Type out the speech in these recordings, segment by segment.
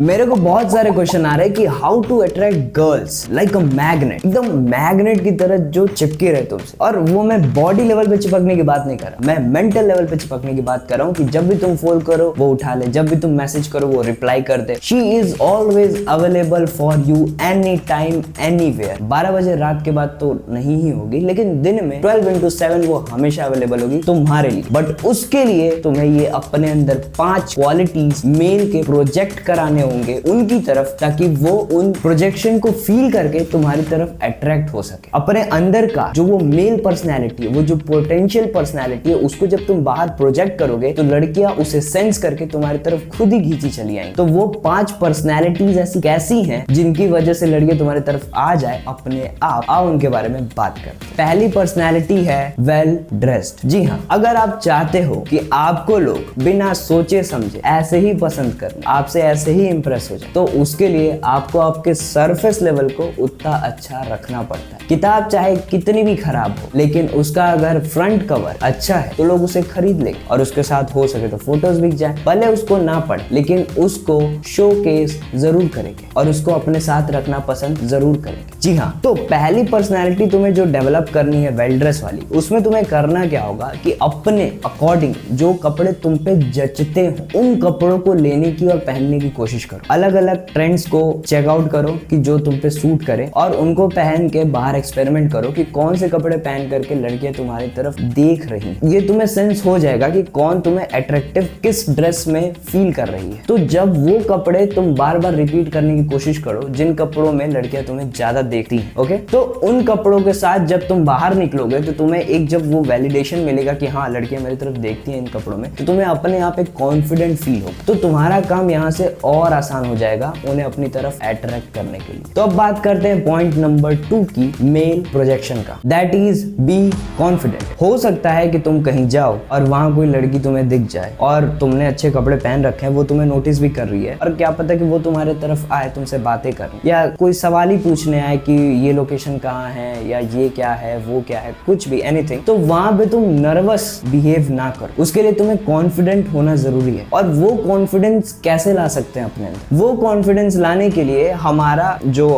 मेरे को बहुत सारे क्वेश्चन आ रहे हैं कि how to attract girls like a magnet, एकदम मैग्नेट की तरह जो चिपके रहे तुमसे। और वो मैं बॉडी लेवल पे चिपकने की बात नहीं कर रहा, मैं मेंटल लेवल पे चिपकने की बात कर रहा हूँ कि जब भी तुम फोन करो वो उठा ले, जब भी तुम मैसेज करो वो रिप्लाई कर दे। She is always available for you any time anywhere. 12 बजे रात के बाद तो नहीं ही होगी, लेकिन दिन में 12x7 वो हमेशा अवेलेबल होगी तुम्हारे लिए। बट उसके लिए तुम्हें ये अपने अंदर 5 क्वालिटीज मेल के प्रोजेक्ट कराने होंगे उनकी तरफ, ताकि वो उन प्रोजेक्शन को फील करके तुम्हारी तरफ अट्रैक्ट हो सके। अपने अंदर का जो वो मेल पर्सनैलिटी है, वो जो पोटेंशियल पर्सनैलिटी है, उसको जब तुम बाहर प्रोजेक्ट करोगे तो लड़कियां उसे सेंस करके तुम्हारी तरफ खुद ही खींची चली आएंगी। तो वो 5 पर्सनैलिटीज ऐसी कैसी हैं जिनकी वजह से लड़कियां तुम्हारी तरफ आ जाए अपने आप। आओ उनके बारे में बात करते हैं। पहली पर्सनैलिटी है वेल ड्रेस्ड। जी हाँ, अगर आप चाहते हो कि आपको लोग बिना सोचे समझे ऐसे ही पसंद करें, आपसे ऐसे ही इंप्रेस हो जाए, तो उसके लिए आपको आपके सरफेस लेवल को उतना अच्छा रखना पड़ता है। किताब चाहे कितनी भी खराब हो, लेकिन उसका अगर फ्रंट कवर अच्छा है तो लोग उसे खरीद लेंगे और उसके साथ हो सके तो फोटोज बिक जाए। भले उसको ना पढ़े, लेकिन उसको शोकेस जरूर करेंगे और उसको अपने साथ रखना पसंद जरूर करेंगे। जी हाँ, तो पहली पर्सनैलिटी तुम्हें जो डेवलप करनी है वेल ड्रेस वाली, उसमें तुम्हें करना क्या होगा कि अपने अकॉर्डिंग जो कपड़े तुम पे जचते हो उन कपड़ों को लेने की और पहनने की कोशिश करो। अलग अलग ट्रेंड्स को चेकआउट करो कि जो तुम पे सूट करे और उनको पहन के बाहर एक्सपेरिमेंट करो कि कौन से कपड़े पहन करके लड़कियां तुम्हारी तरफ देख रही हैं। ये तुम्हें सेंस हो जाएगा कि कौन तुम्हें अट्रैक्टिव किस ड्रेस में फील कर रही है। तो जब वो कपड़े तुम बार बार रिपीट करने की कोशिश करो जिन कपड़ों में लड़कियां तुम्हें ज्यादा देखती हैं, ओके, तो उन कपड़ों के साथ जब तुम बाहर निकलोगे तो तुम्हें एक जब वो वैलिडेशन मिलेगा कि हाँ लड़कियां मेरी तरफ देखती हैं इन कपड़ों में, तो तुम्हें अपने आप एक कॉन्फिडेंट फील होगा। तो तुम्हारा काम यहाँ से और आसान हो जाएगा उन्हें अपनी तरफ अट्रैक्ट करने के लिए। तो अब बात करते हैं पॉइंट नंबर 2 की, मेल प्रोजेक्शन का। That is be confident. हो सकता है कि तुम कहीं जाओ और वहां कोई लड़की तुम्हें दिख जाए और तुमने अच्छे कपड़े पहन रखे हैं, वो तुम्हें नोटिस भी कर रही है और क्या पता कि वो तुम्हारे तरफ आए तुमसे बातें करने, या कोई सवाल ही पूछने आए कि ये लोकेशन कहाँ है या ये क्या है वो क्या है, कुछ भी एनीथिंग। तो वहां पे तुम नर्वस बिहेव ना करो। उसके लिए तुम्हें कॉन्फिडेंट होना जरूरी है। और वो कॉन्फिडेंस कैसे ला सकते हैं अपने अंदर? वो कॉन्फिडेंस लाने के लिए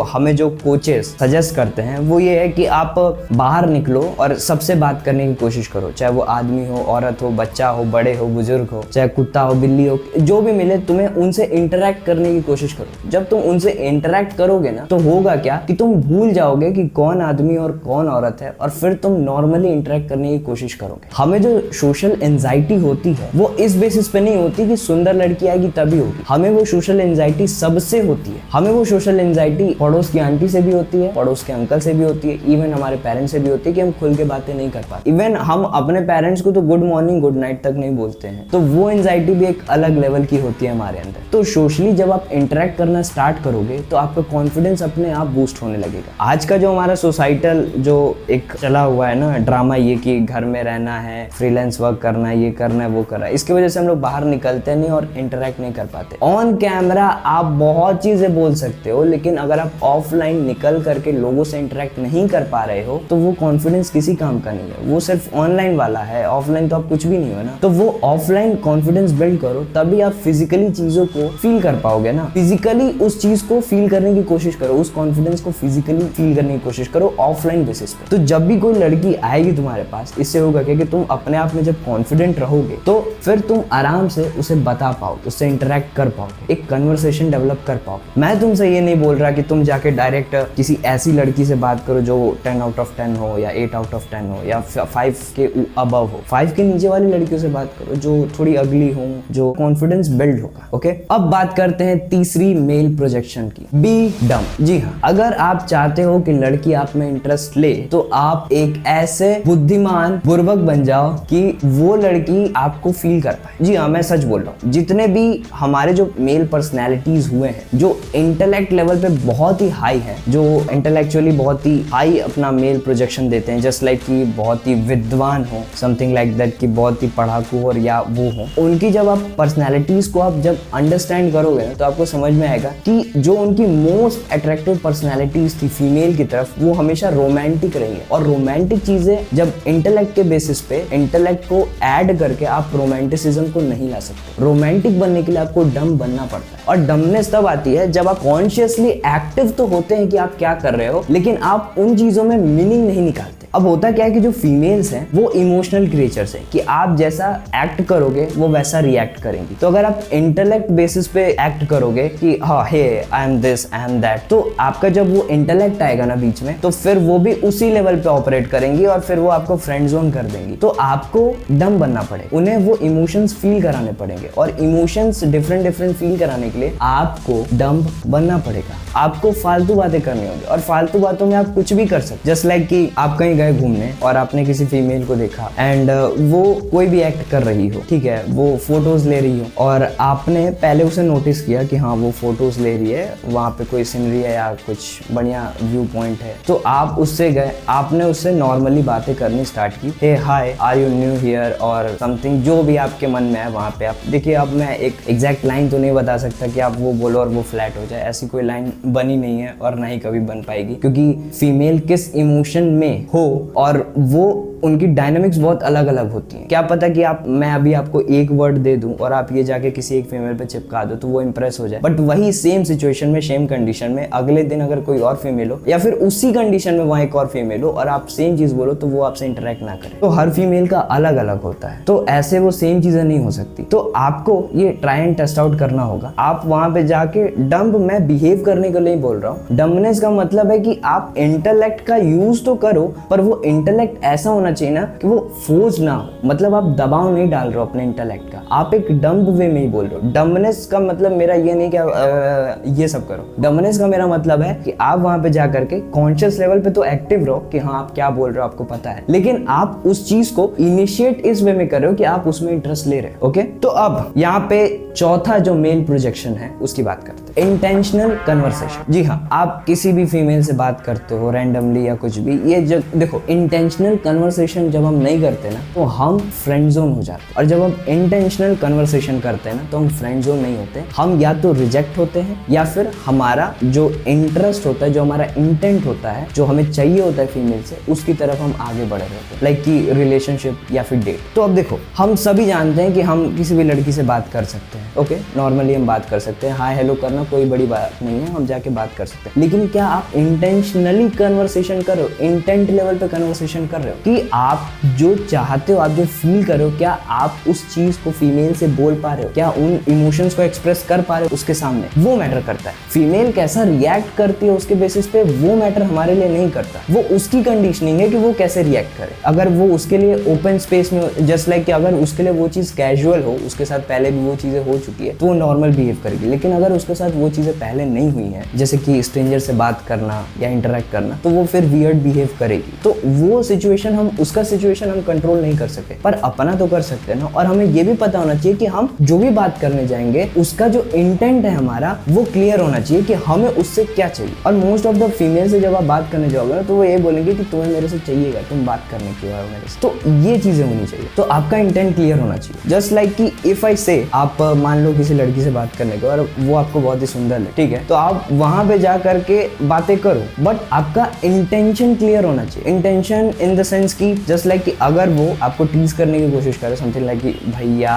हमें जो कोचेस सजेस्ट करते हैं वो ये है कि आप बाहर निकलो और सबसे बात करने की कोशिश करो, चाहे वो आदमी हो, औरत हो, बच्चा हो, बड़े हो, बुजुर्ग हो, चाहे कुत्ता हो, बिल्ली हो, जो भी मिले तुम्हें उनसे इंटरेक्ट करने की कोशिश करो। जब तुम उनसे इंटरेक्ट करोगे ना तो होगा क्या कि तुम भूल जाओगे कि कौन आदमी और कौन औरत है और फिर तुम नॉर्मली इंटरेक्ट करने की कोशिश करोगे। हमें जो सोशल एंजाइटी होती है वो इस बेसिस पे नहीं होती कि सुंदर लड़की आएगी तभी होगी। हमें वो सोशल एंजाइटी सबसे होती है। हमें वो सोशल एंजाइटी पड़ोस की आंटी से भी होती है, पड़ोस के अंकल से भी होती है, इवन हमारे पेरेंट्स से भी होती है कि हम खुल के बातें नहीं कर पाते। इवन हम अपने पेरेंट्स को तो गुड मॉर्निंग गुड नाइट तक नहीं बोलते हैं। तो वो एंजाइटी भी एक अलग लेवल की होती है हमारे अंदर। तो सोशली जब आप इंटरेक्ट करना स्टार्ट करोगे तो आपका कॉन्फिडेंस अपने आप बूस्ट होने लगेगा। आज का जो हमारा सोसाइटल जो एक चला हुआ है ना ड्रामा, ये कि घर में रहना है, फ्रीलांस वर्क करना है, ये करना है, वो करना है, इसकी वजह से हम लोग बाहर निकलते नहीं और इंटरेक्ट नहीं कर पाते। ऑन कैमरा आप बहुत चीजें बोल सकते हो, लेकिन अगर आप ऑफलाइन निकल करके लोगों से इंटरेक्ट नहीं कर पा रहे हो तो वो कॉन्फिडेंस किसी काम का नहीं है। वो सिर्फ ऑनलाइन वाला है, ऑफलाइन तो आप कुछ भी नहीं हो ना। तो वो ऑफलाइन कॉन्फिडेंस बिल्ड करो, तभी आप फिजिकली चीजों को फील कर पाओगे ना। फिजिकली उस चीज को फील करने की कोशिश करो, उस कॉन्फिडेंस को फिजिकली फील करने की कोशिश करो ऑफलाइन बेसिस पे। तो जब भी कोई लड़की आएगी तुम्हारे पास, इससे होगा कि तुम अपने आप में जब कॉन्फिडेंट रहोगे तो फिर तुम आराम से उसे बता पाओगे, उससे इंटरेक्ट कर पाओगे, एक कन्वर्सेशन डेवलप कर पाओगे। मैं तुमसे ये नहीं बोल रहा कि तुम जाके डायरेक्ट किसी ऐसी लड़की से बात करो जो 10 आउट ऑफ 10 हो या 8 आउट ऑफ 10 हो या 5 के अबव हो। 5 के नीचे वाली लड़कियों से बात करो जो थोड़ी अगली हो, जो कॉन्फिडेंस बिल्ड होगा। ओके, अब बात करते हैं तीसरी मेल प्रोजेक्शन की, बी डम। जी हाँ, अगर आप चाहते हो कि लड़की आप में इंटरेस्ट ले तो आप एक ऐसे बुद्धिमान बुर्बक बन जाओ कि वो लड़की आपको फील कर पाए। जी हाँ, मैं सच बोल रहा हूँ। जितने भी हमारे जो मेल पर्सनैलिटीज हुए हैं जो इंटेलेक्ट लेवल पे बहुत ही हाई है, जो इंटेलेक्चुअली बहुत ही हाई अपना मेल प्रोजेक्शन देते हैं, जस्ट लाइक कि बहुत ही विद्वान हो, समथिंग लाइक दैट, कि बहुत ही पढ़ाकू और या वो हो, उनकी जब आप पर्सनैलिटीज को आप जब अंडरस्टैंड करोगे ना तो आपको समझ में आएगा कि जो उनकी मोस्ट अट्रैक्टिव पर्सनैलिटीज थी फीमेल की तरफ, वो हमेशा रोमांटिक रही है। और रोमांटिक चीजें जब इंटेलेक्ट के बेसिस पे इंटेलेक्ट को ऐड करके आप रोमांटिसिज्म को नहीं ला सकते। रोमांटिक बनने के लिए आपको डम बनना पड़ता है। और डम्बनेस तब आती है जब आप कॉन्शियसली एक्टिव तो होते हैं कि आप क्या कर रहे हो, लेकिन आप उन चीजों में मीनिंग नहीं निकालते। अब होता क्या है कि जो फीमेल्स हैं वो इमोशनल क्रिएचर्स हैं कि आप जैसा एक्ट करोगे वो वैसा रिएक्ट करेंगी। तो अगर आप इंटेलेक्ट बेसिस पे एक्ट करोगे कि हाँ hey I am this I am that, तो आपका जब वो इंटेलेक्ट आएगा ना बीच में, तो फिर वो भी उसी लेवल पे ऑपरेट करेंगी और फिर वो आपको फ्रेंड जोन कर देंगी। तो आपको डम बनना पड़ेगा, उन्हें वो इमोशंस फील कराने पड़ेंगे, और इमोशंस डिफरेंट डिफरेंट फील कराने के लिए आपको डम बनना पड़ेगा। आपको फालतू बातें करनी होगी, और फालतू बातों में आप कुछ भी कर सकते। जस्ट लाइक कि आप कहीं गए घूमने और आपने किसी फीमेल को देखा एंड वो कोई भी एक्ट कर रही हो, ठीक है, वो फोटोज ले रही हो, और आपने पहले उसे नोटिस किया कि हाँ वो फोटोज ले रही है, वहां पे कोई सीनरी है या कुछ बढ़िया व्यू पॉइंट है, तो आप उससे गए, आपने उससे नॉर्मली बातें करनी स्टार्ट की, हे हाय आर यू न्यू हियर और समथिंग, जो भी आपके मन में है वहां पे आप देखिए। अब मैं एक एग्जैक्ट लाइन तो नहीं बता सकता कि आप वो बोलो और वो फ्लैट हो जाए, ऐसी कोई लाइन बनी नहीं है और ना ही कभी बन पाएगी, क्योंकि फीमेल किस इमोशन में हो और वो उनकी डायनामिक्स बहुत अलग अलग होती हैं। क्या पता कि मैं अभी आपको एक वर्ड दे दूं और आप ये जाके किसी एक फीमेल पे चिपका दो तो वो इंप्रेस हो जाए, बट वही सेम सिचुएशन में सेम कंडीशन में अगले दिन अगर कोई और फीमेल हो या फिर उसी कंडीशन में वहां एक और फीमेल हो और आप सेम चीज बोलो तो वो आपसे इंटरेक्ट ना करे। तो हर फीमेल का अलग अलग होता है, तो ऐसे वो सेम चीजें नहीं हो सकती। तो आपको ये ट्राई एंड टेस्ट आउट करना होगा। आप वहां पे जाके डम्ब मैं बिहेव करने के लिए बोल रहा हूँ। डम्बनेस का मतलब है कि आप इंटेलेक्ट का यूज तो करो, पर वो इंटेलेक्ट ऐसा होना चाहिए ना कि वो फोर्स ना हो, मतलब आप दबाव नहीं डाल रहे हो अपने इंटेलेक्ट का, आप एक डम्ब वे में ही बोल रहे हो। डम्बनेस का मतलब मेरा ये नहीं कि ये सब करो। डम्बनेस का मेरा मतलब है कि आप वहां पे जाकर के कॉन्शियस लेवल पे तो एक्टिव रहो कि हाँ आप क्या बोल रहे हो आपको पता है, लेकिन आप उस चीज को इनिशिएट इस वे में कर रहे हो कि आप उसमें इंटरेस्ट ले रहे हो। ओके, तो अब यहाँ पे चौथा जो मेल प्रोजेक्शन है उसकी बात करते हैं, इंटेंशनल कन्वर्सेशन। जी हाँ, आप किसी भी फीमेल से बात करते हो रैंडमली या कुछ भी, ये जो देखो इंटेंशनल कन्वर्सेशन जब हम नहीं करते ना तो हम फ्रेंड जोन हो जाते हैं, और जब हम इंटेंशनल कन्वर्सेशन करते हैं ना तो हम फ्रेंड जोन नहीं होते, हम या तो रिजेक्ट होते हैं या फिर हमारा जो इंटरेस्ट होता है, जो हमारा इंटेंट होता है, जो हमें चाहिए होता है फीमेल से, उसकी तरफ हम आगे बढ़ रहे होते हैं, लाइक कि रिलेशनशिप या फिर डेट। तो अब देखो, हम सभी जानते हैं कि हम किसी भी लड़की से बात कर सकते हैं। ओके, नॉर्मली हम बात कर सकते हैं, हाय हेलो करना कोई बड़ी बात नहीं है, हम जाके बात कर सकते हैं। लेकिन क्या आप इंटेंशनली कन्वर्सेशन कर रहे हो, इंटेंट लेवल पे कन्वर्सेशन कर रहे हो कि आप जो चाहते हो, आप जो फील कर रहे हो, क्या आप उस चीज को फीमेल से बोल पा रहे हो, क्या उन इमोशंस को एक्सप्रेस कर पा रहे हो उसके सामने, वो मैटर करता है। फीमेल कैसा रिएक्ट करती है उसके बेसिस पे वो मैटर हमारे लिए नहीं करता, वो उसकी कंडीशनिंग है कि वो कैसे रिएक्ट करे। अगर वो उसके लिए ओपन स्पेस में, जस्ट लाइक कि अगर उसके लिए वो चीज कैजुअल हो, उसके साथ पहले भी वो चीजें हो चुकी है, तो वो नॉर्मल बिहेव करेगी। लेकिन अगर उसके साथ वो चीजें पहले नहीं हुई हैं, जैसे कि स्ट्रेंजर से बात करना या इंटरेक्ट करना, तो वो फिर वियर्ड बिहेव करेगी। तो वो सिचुएशन उसका सिचुएशन हम कंट्रोल नहीं कर सकते, पर अपना तो कर सकते हैं ना। और हमें ये भी पता होना चाहिए कि हम जो भी बात करने जाएंगे उसका जो इंटेंट है हमारा वो क्लियर होना चाहिए कि हमें उससे क्या चाहिए। और मोस्ट ऑफ द फीमेल से जब आप बात करने जाओगे ना तो वो ये बोलेंगे कि तुम्हें मेरे से चाहिएगा, तुम बात करने क्यों आए हो मेरे से। तो ये चीजें होनी चाहिए, तो आपका इंटेंट क्लियर होना चाहिए। जस्ट लाइक कि इफ आई से, आप मान लो किसी लड़की से बात करने को और वो आपको बहुत ही सुंदर है, ठीक है, तो आप वहां पे जा करके बातें करो, बट आपका इंटेंशन क्लियर होना चाहिए। इंटेंशन इन द सेंस की जस्ट लाइक कि अगर वो आपको टीज करने की कोशिश करे, समथिंग लाइक कि भैया,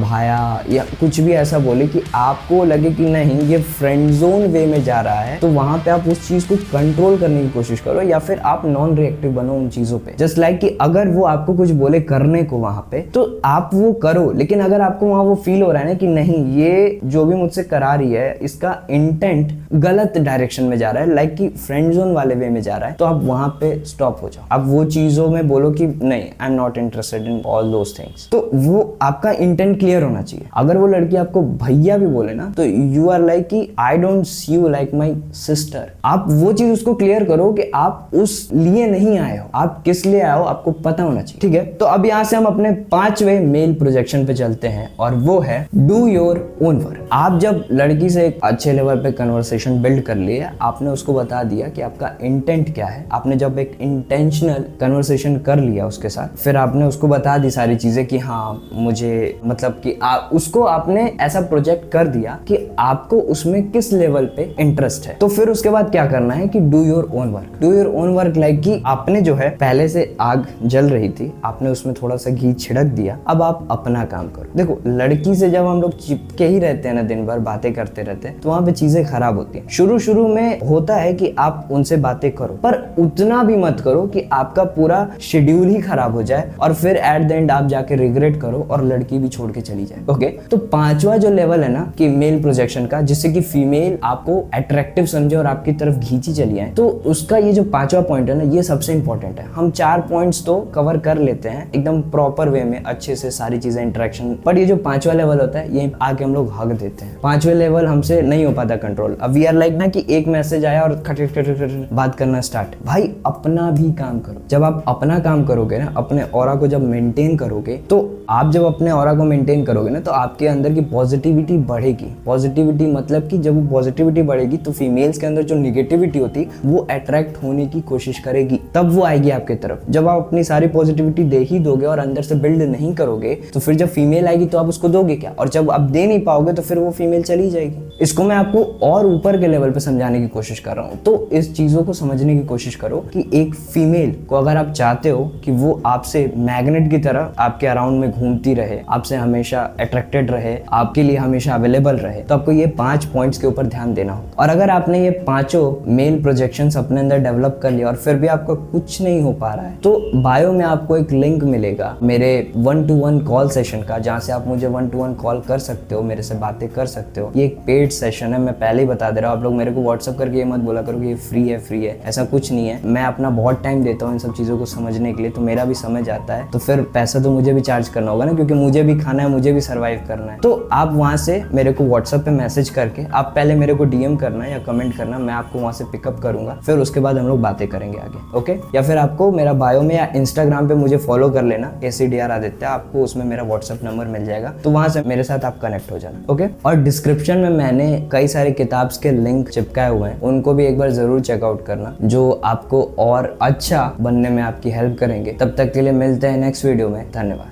भाया या कुछ भी ऐसा बोले कि आपको लगे कि नहीं ये फ्रेंड जोन वे में जा रहा है, तो वहां पे आप उस चीज को कंट्रोल करने की कोशिश करो, या फिर आप नॉन रिएक्टिव बनो उन चीजों पे। जस्ट लाइक कि अगर वो आपको कुछ बोले करने को वहां पे, तो आप वो करो, लेकिन अगर आपको वहां वो फील हो रहा है ना कि नहीं ये जो भी मुझसे करा रही है इसका इंटेंट गलत डायरेक्शन में जा रहा है, लाइक कि फ्रेंड जोन वाले वे में जा रहा है, तो आप वहां पे स्टॉप हो जाओ। आप वो चीजों में बोलो कि नहीं, I am not interested in all those things. तो वो आपका इंटेंट क्लियर होना चाहिए। अगर वो लड़की आपको भैया भी बोले ना तो यू आर लाइक कि I don't see you like my sister. आप वो चीज उसको क्लियर करो कि आप उस लिए नहीं आए हो, आप किस लिए आए हो आपको पता होना चाहिए, ठीक है। तो अब यहाँ से हम अपने 5वें मेल प्रोजेक्शन पे चलते हैं, और वो है डू योर ओन वर्क। आप जब लड़की से एक अच्छे लेवल पे कन्वर्सेशन बिल्ड कर लिए, आपने उसको बता दिया कि आपका इंटेंट क्या है, आपने जब एक इंटेंशनल कन्वर्सेशन कम्युनिकेशन कर लिया उसके साथ, फिर आपने उसको बता दी सारी चीजें कि हाँ मुझे मतलब कि उसको आपने ऐसा प्रोजेक्ट कर दिया कि आपको उसमें किस लेवल पे इंटरेस्ट है, तो फिर उसके बाद क्या करना है कि do your own work. Do your own work like कि आपने जो है पहले से आग जल रही थी, आपने उसमें थोड़ा सा घी छिड़क दिया, अब आप अपना काम करो। देखो लड़की से जब हम लोग चिपके ही रहते हैं ना, दिन भर बातें करते रहते हैं, तो वहां पे चीजें खराब होती हैं। शुरू में होता है कि आप उनसे बातें करो, पर उतना भी मत करो कि आपका पूरा शेड्यूल ही खराब हो जाए और फिर एट द एंड आप जाके रिग्रेट करो और लड़की भी छोड़ के चली जाए। ओके, तो पांचवा जो लेवल है ना कि मेल प्रोजेक्शन का, जिससे कि फीमेल आपको अट्रैक्टिव समझे और आपकी तरफ खींची चली आए, तो उसका ये जो पांचवा पॉइंट है ना, ये सबसे इंपॉर्टेंट है। हम 4 पॉइंट्स तो कवर कर लेते हैं एकदम प्रॉपर वे में, अच्छे से सारी चीजें इंटरेक्शन, पर ये जो पांचवा लेवल होता है ये आके हम लोग हग देते हैं। पांचवे लेवल हमसे नहीं हो पाता कंट्रोल। अब वी आर लाइक ना कि एक मैसेज आया और खट बात करना स्टार्ट। भाई अपना भी काम करो। जब आप अपना काम करोगे ना, अपने ऑरा को जब मेंटेन करोगे, तो आप जब अपने ऑरा को मेंटेन करोगे ना, तो आपके अंदर की पॉजिटिविटी बढ़ेगी। पॉजिटिविटी मतलब कि जब वो पॉजिटिविटी बढ़ेगी तो फीमेल्स के अंदर जो निगेटिविटी होती वो अट्रैक्ट होने की कोशिश करेगी, तब वो आएगी आपके तरफ। जब आप अपनी सारी पॉजिटिविटी दे ही दोगे और अंदर से बिल्ड नहीं करोगे, तो फिर जब फीमेल आएगी तो आप उसको दोगे क्या, और जब आप दे नहीं पाओगे तो फिर वो फीमेल चली जाएगी। इसको मैं आपको और ऊपर के लेवल पे समझाने की कोशिश कर रहा हूँ। तो इस चीजों को समझने की कोशिश करो कि एक फीमेल को अगर आप चाहते हो कि वो आपसे मैग्नेट की तरह आपके अराउंड में घूमती रहे, आपसे हमेशा अट्रैक्टेड रहे, आपके लिए हमेशा अवेलेबल रहे, तो आपको ये 5 पॉइंट्स के ऊपर ध्यान देना होगा। और अगर आपने ये 5 मेल प्रोजेक्शंस अपने अंदर डेवलप कर लिया और फिर भी आपको कुछ नहीं हो पा रहा है, तो बायो में आपको एक लिंक मिलेगा मेरे 1-to-1 कॉल सेशन का, जहाँ से आप मुझे 1-to-1 कॉल कर सकते हो, मेरे से बातें कर सकते हो। ये एक पेड सेशन है, मैं पहले ही बता दे रहा हूँ। आप लोग मेरे को व्हाट्सअप करके ये मत बोला करो कि ये फ्री है, ऐसा कुछ नहीं है। मैं अपना बहुत टाइम देता हूँ इन सब चीज़ों को समझने के लिए, तो मेरा भी समझ आता है, तो फिर पैसा तो मुझे भी चार्ज करना होगा ना, क्योंकि मुझे भी खाना है, मुझे भी सर्वाइव करना है। तो आप वहाँ से मेरे को व्हाट्सएप पे मैसेज करके आप पहले मेरे को डीएम करना या कमेंट करना, मैं आपको वहाँ से पिकअप करूंगा, फिर उसके बाद हम लोग बातें करेंगे आगे। ओके, या फिर आपको मेरा बायो में या इंस्टाग्राम पे मुझे फॉलो कर लेना, ACDR आदित्य, आपको उसमें मेरा व्हाट्सएप नंबर मिल जाएगा, तो वहाँ से मेरे साथ आप कनेक्ट हो जाना। ओके, और डिस्क्रिप्शन में मैंने कई सारे किताब्स के लिंक चिपकाए हुए हैं, उनको भी एक बार जरूर चेकआउट करना, जो आपको और अच्छा बनने में आपकी हेल्प करेंगे। तब तक के लिए मिलते हैं नेक्स्ट वीडियो में। धन्यवाद।